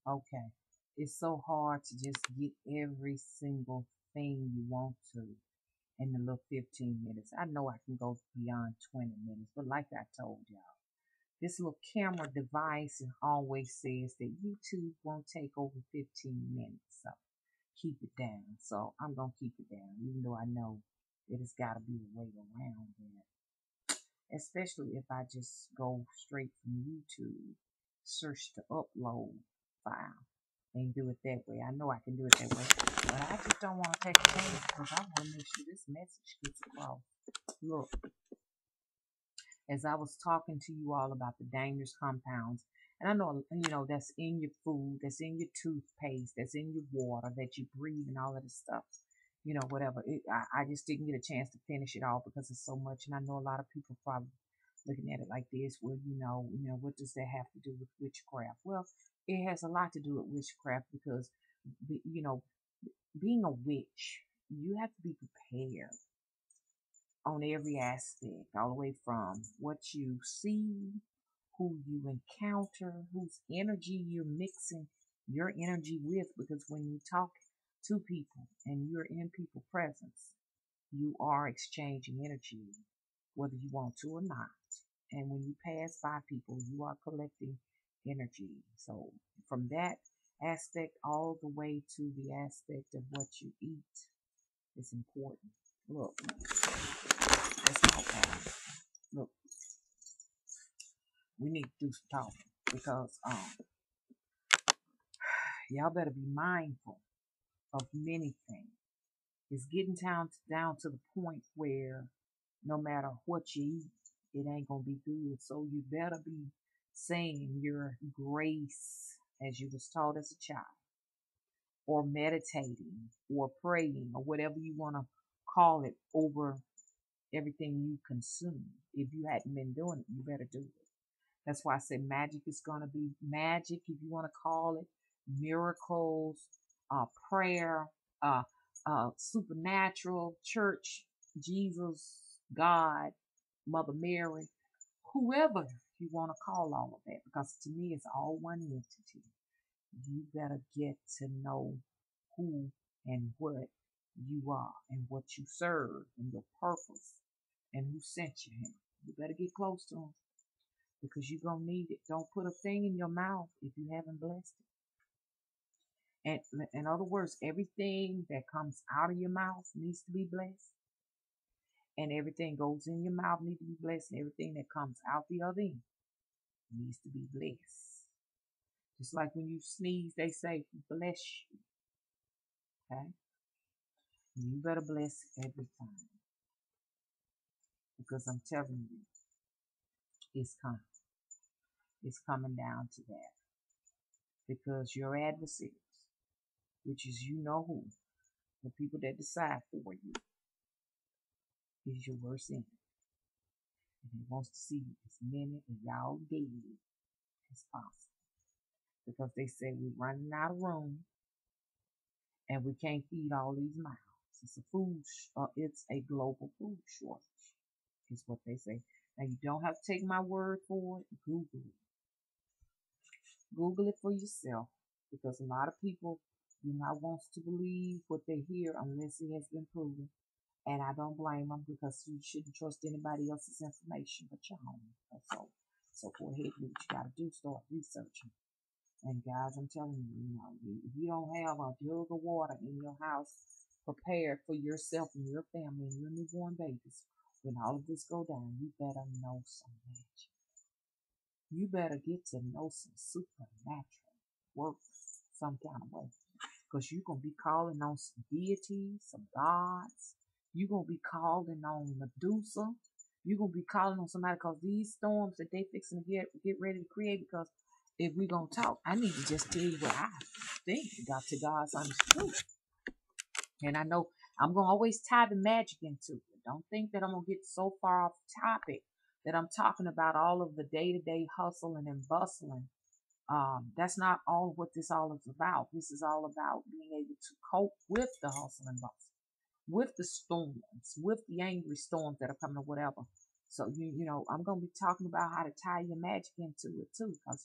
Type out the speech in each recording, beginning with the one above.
Okay. It's so hard to just get every single thing you want to in the little 15 minutes. I know I can go beyond 20 minutes, but like I told y'all, this little camera device always says that YouTube won't take over 15 minutes. So keep it down. So I'm going to keep it down, even though I know that it's got to be a way around that. Especially if I just go straight from YouTube, search the upload file, and do it that way. I know I can do it that way, but I just don't want to take a chance because I want to make sure this message gets across. Look, as I was talking to you all about the dangerous compounds, and I know, that's in your food, that's in your toothpaste, that's in your water, that you breathe, and all of this stuff, whatever. I just didn't get a chance to finish it all because it's so much, and I know a lot of people probably looking at it like this. Well, what does that have to do with witchcraft? Well, it has a lot to do with witchcraft because, you know, being a witch, you have to be prepared on every aspect, all the way from what you see, who you encounter, whose energy you're mixing your energy with. Because when you talk to people and you're in people presence, you are exchanging energy, whether you want to or not. And when you pass by people, you are collecting energy. So from that aspect all the way to the aspect of what you eat is important. Look, that's my part. Look, we need to do some talking because y'all better be mindful of many things. It's getting down to the point where no matter what you eat, it ain't gonna be good. So you better be saying your grace as you was taught as a child, or meditating, or praying, or whatever you want to call it, over everything you consume. If you hadn't been doing it, you better do it. That's why I say magic is gonna be magic, if you want to call it, miracles, prayer, uh, supernatural, church, Jesus, God, Mother Mary, whoever you want to call all of that, because to me it's all one entity. You better get to know who and what you are and what you serve and your purpose and who sent you here. You better get close to him because you're going to need it. Don't put a thing in your mouth if you haven't blessed it. And in other words, everything that comes out of your mouth needs to be blessed. And everything goes in your mouth needs to be blessed. And everything that comes out the other end needs to be blessed. Just like when you sneeze, they say, bless you. Okay? You better bless every time. Because I'm telling you, it's coming. It's coming down to that. Because your adversaries, which is you know who, the people that decide for you, is your worst enemy. And he wants to see as many of y'all dead as possible. Because they say we're running out of room and we can't feed all these mouths. It's a global food shortage, is what they say. Now you don't have to take my word for it. Google it. Google it for yourself, because a lot of people do not want to believe what they hear unless it has been proven. And I don't blame them, because you shouldn't trust anybody else's information but your own. So go ahead and do what you got to do. Start researching. And guys, I'm telling you, if you don't have a jug of water in your house prepared for yourself and your family and your newborn babies, when all of this go down, you better know some magic. You better get to know some supernatural work some kind of way. Because you're going to be calling on some deities, some gods. You're going to be calling on Medusa. You're going to be calling on somebody, because these storms that they fixing to get ready to create. Because if we're going to talk, I need to just tell you what I think got to God's honest truth. And I know I'm going to always tie the magic into it. Don't think that I'm going to get so far off topic that I'm talking about all of the day-to-day hustling and bustling. That's not all what this all is about. This is all about being able to cope with the hustle and bustle, with the storms, with the angry storms that are coming or whatever. So I'm gonna be talking about how to tie your magic into it too, because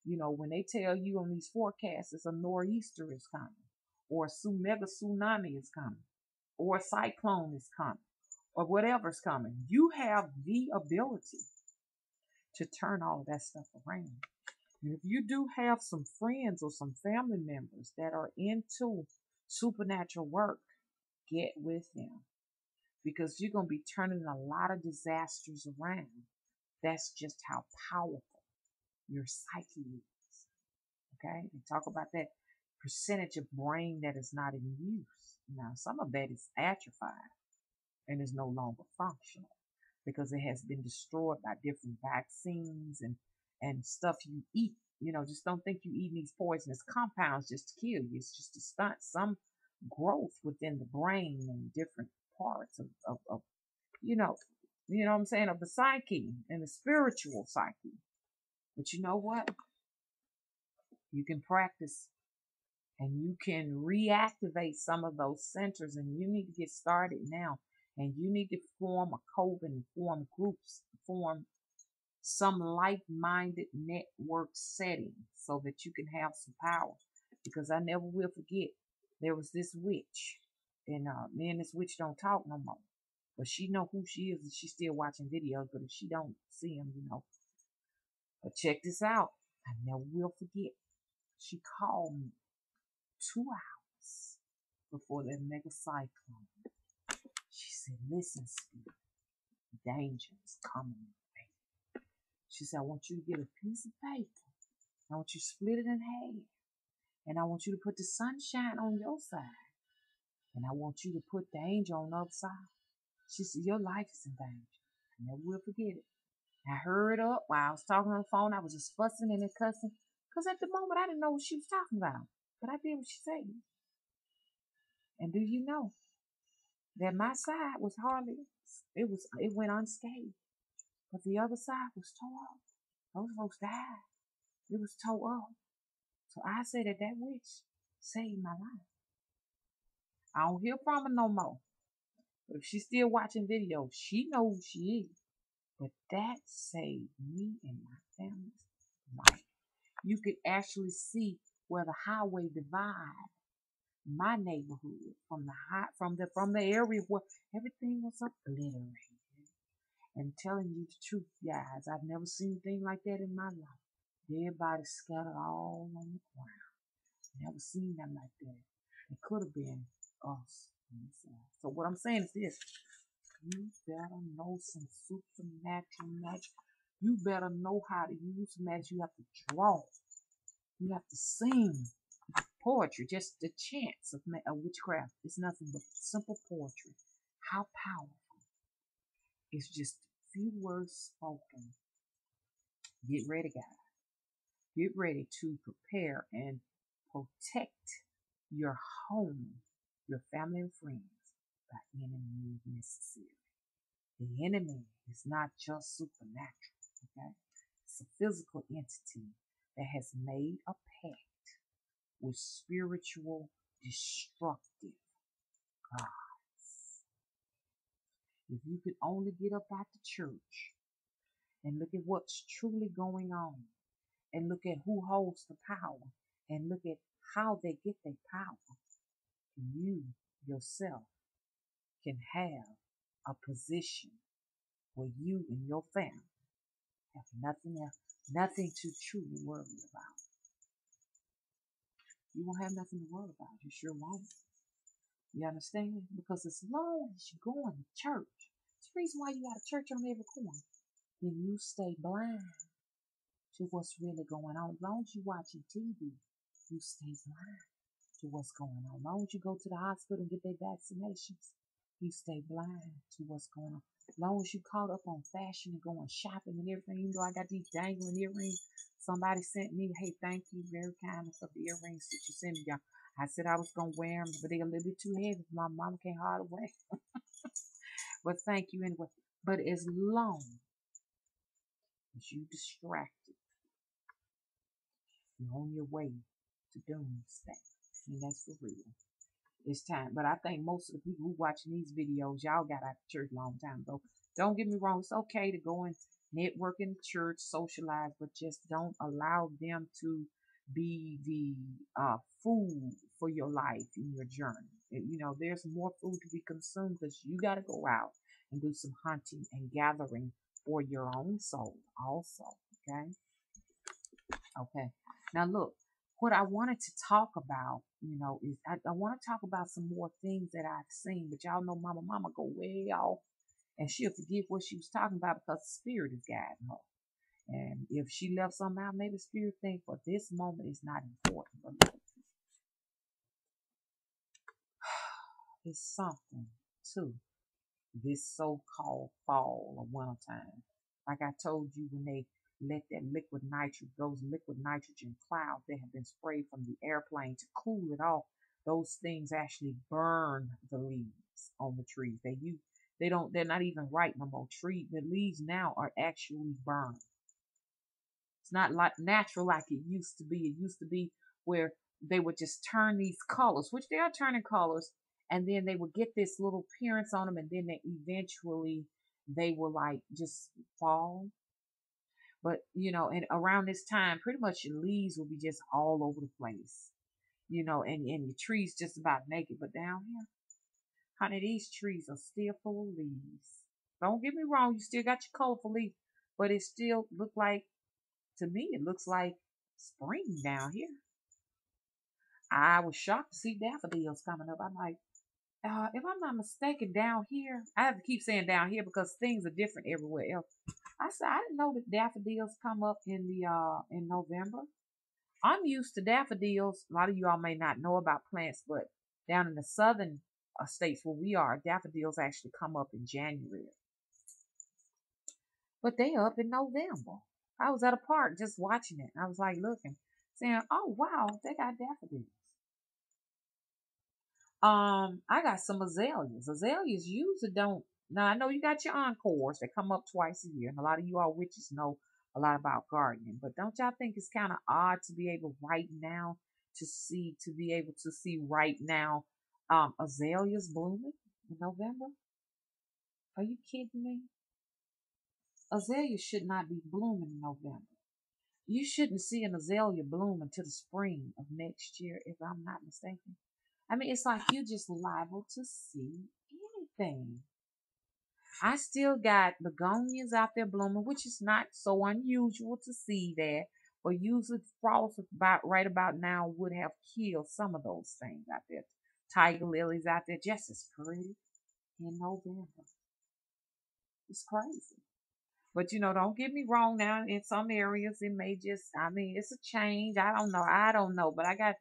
You know, when they tell you on these forecasts it's a nor'easter is coming, or a mega tsunami is coming, or a cyclone is coming, or whatever's coming, you have the ability to turn all of that stuff around. And if you do have some friends or some family members that are into supernatural work, get with them, because you're going to be turning a lot of disasters around. That's just how powerful your psyche is. Okay? They talk about that percentage of brain that is not in use. Now, some of that is atrophied and is no longer functional because it has been destroyed by different vaccines and stuff you eat. You know, just don't think you eating these poisonous compounds just to kill you. It's just to stunt some growth within the brain and different parts of you know what I'm saying, of the psyche and the spiritual psyche. But you know what? You can practice and you can reactivate some of those centers, and you need to get started now. And you need to form a coven, form groups, form some like-minded network setting so that you can have some power. Because I never will forget, there was this witch, and me and this witch don't talk no more. But she know who she is, and she's still watching videos. But if she don't see them, you know. But check this out. I never will forget. She called me 2 hours before that mega cyclone. She said, "Listen, Spirit, danger is coming." She said, "I want you to get a piece of paper. I want you to split it in half. And I want you to put the sunshine on your side. And I want you to put danger on the other side." She said, "Your life is in danger." I never will forget it. I hurried up while I was talking on the phone. I was just fussing and cussing. Because at the moment, I didn't know what she was talking about. But I did what she said. And do you know that my side was it went unscathed. But the other side was tore up. Those folks died. It was tore up. So I say that witch saved my life. I don't hear from her no more. But if she's still watching videos, she knows who she is. But that saved me and my family's life. You could actually see where the highway divided my neighborhood from the area where everything was obliterated. And telling you the truth, guys, I've never seen anything like that in my life. Everybody scattered all on the ground. Never seen them like that. It could have been us. So what I'm saying is this: you better know some supernatural magic. You better know how to use magic. You have to draw. You have to sing poetry. Just the chants of witchcraft is nothing but simple poetry. How powerful! It's just a few words spoken. Get ready, guys. Get ready to prepare and protect your home, your family and friends by any means necessary. The enemy is not just supernatural, okay? It's a physical entity that has made a pact with spiritual destructive gods. If you could only get up out the church and look at what's truly going on, and look at who holds the power, and look at how they get their power, you yourself can have a position where you and your family have nothing else, nothing to truly worry about. You won't have nothing to worry about. You sure won't. You understand? Because as long as you're going to church, it's the reason why you got a church on every corner. Then you stay blind to what's really going on. As long as you're watching TV, you stay blind to what's going on. As long as you go to the hospital and get their vaccinations, you stay blind to what's going on. As long as you caught up on fashion and going shopping and everything, even though I got these dangling earrings, somebody sent me, "Hey, thank you very kindly for the earrings that you sent me, y'all." I said I was going to wear them, but they're a little bit too heavy. My mama can't hardly wear them. But thank you anyway. But as long as you distracted, you're on your way to doomsday. And that's for real. It's time. But I think most of the people who watching these videos, y'all got out of church a long time ago. Don't get me wrong. It's okay to go and network in church, socialize, but just don't allow them to be the food for your life in your journey. You know, there's more food to be consumed because you got to go out and do some hunting and gathering for your own soul also. Okay. Okay. Now look, what I wanted to talk about, is I want to talk about some more things that I've seen, but y'all know Mama go way off and she'll forget what she was talking about because the spirit is guiding her. And if she left something out, maybe the spirit think for this moment is not important. But it's something too. This so-called fall or winter time. Like I told you, when they let that those liquid nitrogen clouds that have been sprayed from the airplane to cool it off, those things actually burn the leaves on the trees. They're not even right no more. The leaves now are actually burned. It's not like natural like it used to be. It used to be where they would just turn these colors, which they are turning colors, and then they would get this little appearance on them, and then they will like just fall. But and around this time, pretty much your leaves will be just all over the place. And your trees just about naked. But down here, honey, these trees are still full of leaves. Don't get me wrong, you still got your colorful leaves, but it still to me, it looks like spring down here. I was shocked to see daffodils coming up. I'm like, if I'm not mistaken, down here, I have to keep saying down here because things are different everywhere else. I said I didn't know that daffodils come up in November. I'm used to daffodils. A lot of you all may not know about plants, but down in the southern states where we are, daffodils actually come up in January. But they up in November. I was at a park just watching it. I was like looking, saying, "Oh wow, they got daffodils." I got some azaleas. Azaleas usually don't. Now I know you got your encores that come up twice a year, and a lot of you all witches know a lot about gardening. But don't y'all think it's kind of odd to be able to be able to see right now, azaleas blooming in November? Are you kidding me? Azaleas should not be blooming in November. You shouldn't see an azalea bloom until the spring of next year, if I'm not mistaken. I mean, it's like you're just liable to see anything. I still got begonias out there blooming, which is not so unusual to see that. But usually frost right about now would have killed some of those things out there. Tiger lilies out there just as pretty in November. It's crazy. But don't get me wrong now. In some areas, it may it's a change. I don't know. But I got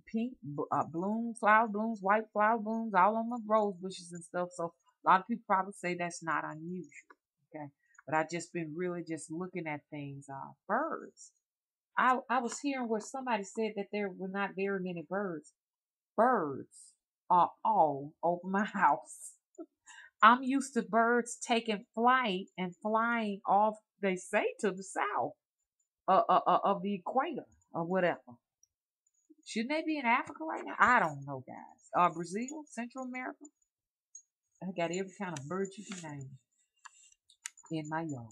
pink blooms, flower blooms, white flower blooms, all on my rose bushes and stuff. So a lot of people probably say that's not unusual. Okay. But I just been really just looking at things. Birds. I was hearing where somebody said that there were not very many birds. Birds are all over my house. I'm used to birds taking flight and flying off, they say, to the south of the equator or whatever. Shouldn't they be in Africa right now? I don't know, guys. Brazil, Central America. I got every kind of bird you can name in my yard.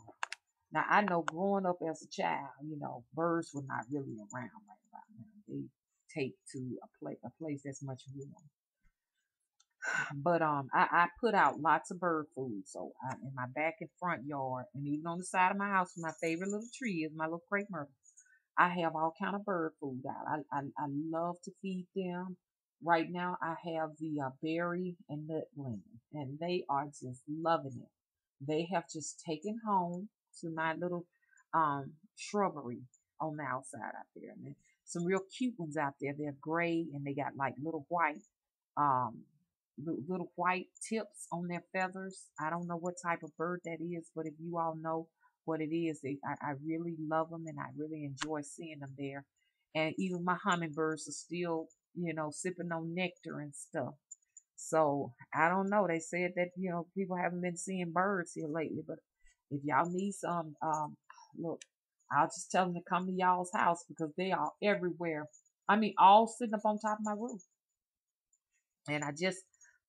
Now, I know growing up as a child, birds were not really around right about now. They take to a place that's much warmer. But I put out lots of bird food. So in my back and front yard, and even on the side of my house, my favorite little tree is my little crepe myrtle. I have all kind of bird food out. I love to feed them. Right now, I have the berry and nut blend, and they are just loving it. They have just taken home to my little shrubbery on the outside out there, and some real cute ones out there. They're gray and they got like um, little white tips on their feathers. I don't know what type of bird that is, but if you all know what it is, I really love them and I really enjoy seeing them there. And even my hummingbirds are still, sipping on nectar and stuff. So I don't know. They said that, people haven't been seeing birds here lately, but if y'all need some, look, I'll just tell them to come to y'all's house because they are everywhere. I mean, all sitting up on top of my roof. And I just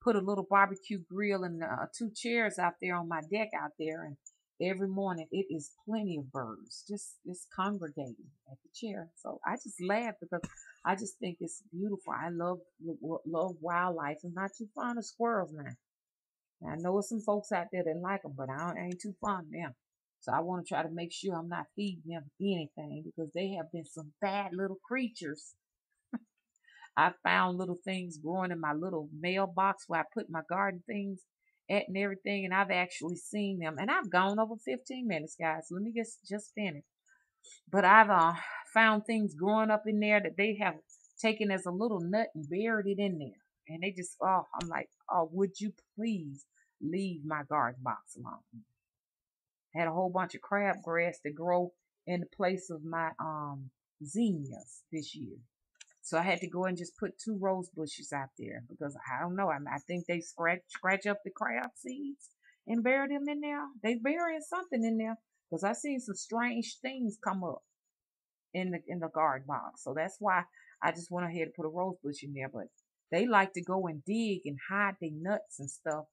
put a little barbecue grill and 2 chairs out there on my deck out there, and every morning it is plenty of birds just congregating at the chair. So I just laugh because I just think it's beautiful. I love wildlife. I'm not too fond of squirrels now. I know there's some folks out there that like them, but I ain't too fond of them. So I want to try to make sure I'm not feeding them anything because they have been some bad little creatures. I found little things growing in my little mailbox where I put my garden things at and everything, and I've actually seen them. And I've gone over 15 minutes, guys. Let me just finish. But I've found things growing up in there that they have taken as a little nut and buried it in there. And they just, oh, I'm like, oh, would you please leave my garden box alone? Had a whole bunch of crabgrass to grow in the place of my zinnias this year. So I had to go and just put 2 rose bushes out there because I don't know. I think they scratch up the crab seeds and bury them in there. They burying something in there because I seen some strange things come up in the garden box. So that's why I just went ahead and put a rose bush in there. But they like to go and dig and hide their nuts and stuff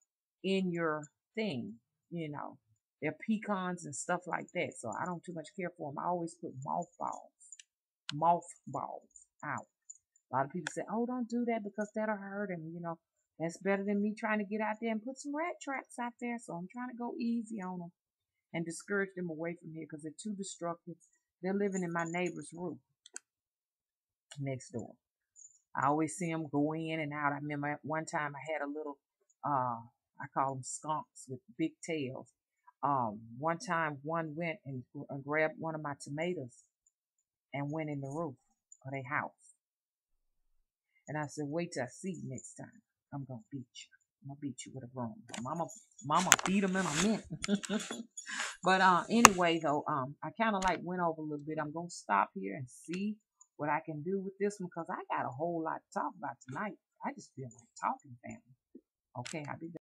in your thing, you know. Their pecans and stuff like that. So I don't too much care for them. I always put mothballs out. A lot of people say, oh, don't do that because that'll hurt him. You know, that's better than me trying to get out there and put some rat traps out there. So I'm trying to go easy on them and discourage them away from here because they're too destructive. They're living in my neighbor's roof next door. I always see them go in and out. I remember at one time I had a little, I call them skunks with big tails. One time one went and grabbed one of my tomatoes and went in the roof of their house. And I said, wait till I see you next time. I'm going to beat you. I'm going to beat you with a broom. Mama beat him in a minute. But anyway, though, I kind of like went over a little bit. I'm going to stop here and see what I can do with this one because I got a whole lot to talk about tonight. I just feel like talking, family. Okay, I'll be back.